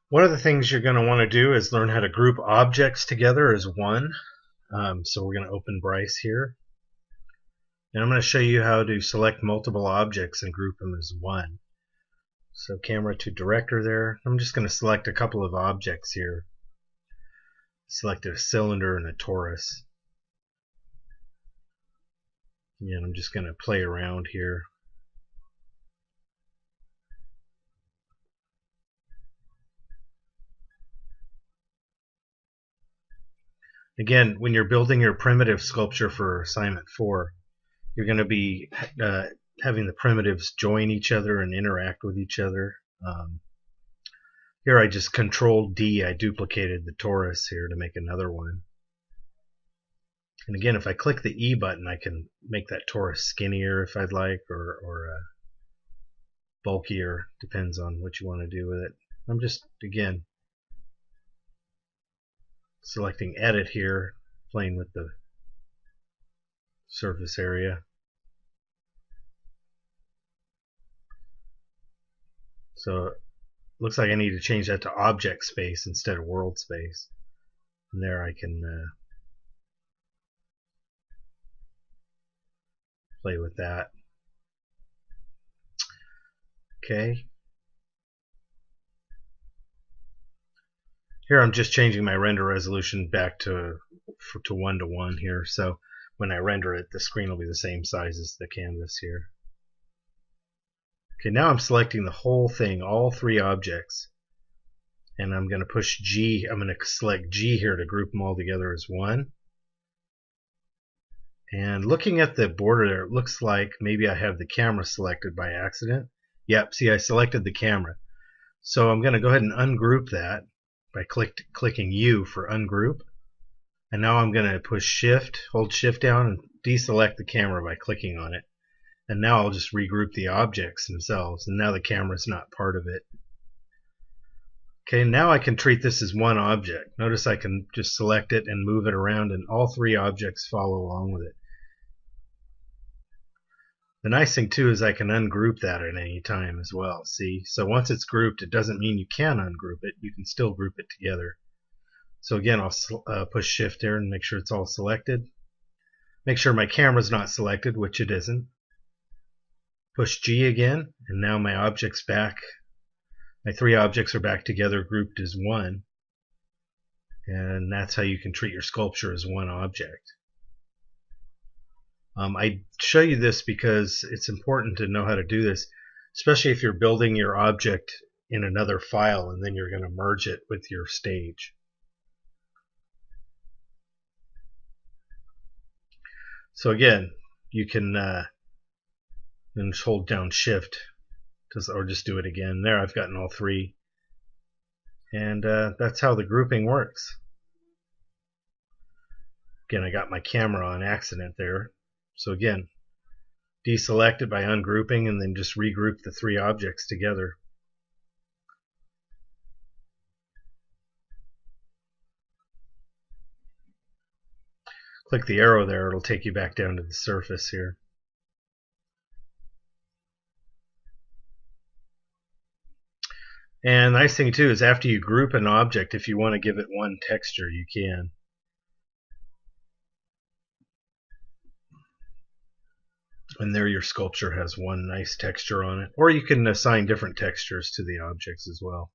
One of the things you're going to want to do is learn how to group objects together as one. So we're going to open Bryce here. And I'm going to show you how to select multiple objects and group them as one. So camera to director there. I'm just going to select a couple of objects here. Select a cylinder and a torus. And I'm just going to play around here. Again, when you're building your primitive sculpture for assignment 4, you're going to be having the primitives join each other and interact with each other. Here I just Control D, I duplicated the torus here to make another one. And again, if I click the E button, I can make that torus skinnier if I'd like, or bulkier, depends on what you want to do with it. I'm just, again, selecting Edit here, playing with the surface area. So looks like I need to change that to object space instead of world space. And there I can play with that. Okay. Here I'm just changing my render resolution back to 1:1 here. So when I render it, the screen will be the same size as the canvas here. Okay, now I'm selecting the whole thing, all three objects. And I'm going to push G. I'm going to select G here to group them all together as one. And looking at the border there, it looks like maybe I have the camera selected by accident. Yep, see, I selected the camera. So I'm going to go ahead and ungroup that by clicking U for ungroup. And now I'm going to push Shift, hold Shift down, and deselect the camera by clicking on it. And now I'll just regroup the objects themselves, and now the camera's not part of it. Okay, now I can treat this as one object. Notice I can just select it and move it around, and all three objects follow along with it. The nice thing too is I can ungroup that at any time as well. See, so once it's grouped, it doesn't mean you can ungroup it. You can still group it together. So again, I'll push Shift there and make sure it's all selected. Make sure my camera's not selected, which it isn't. Push G again, and now my object's back. My three objects are back together, grouped as one. And that's how you can treat your sculpture as one object. I show you this because it's important to know how to do this, especially if you're building your object in another file and then you're going to merge it with your stage. So again, you can then just hold down Shift, or just do it again. There, I've gotten all three. And that's how the grouping works. Again, I got my camera on accident there. So again, deselect it by ungrouping and then just regroup the three objects together. Click the arrow there, it'll take you back down to the surface here. And the nice thing too is after you group an object, if you want to give it one texture, you can. And there your sculpture has one nice texture on it. Or you can assign different textures to the objects as well.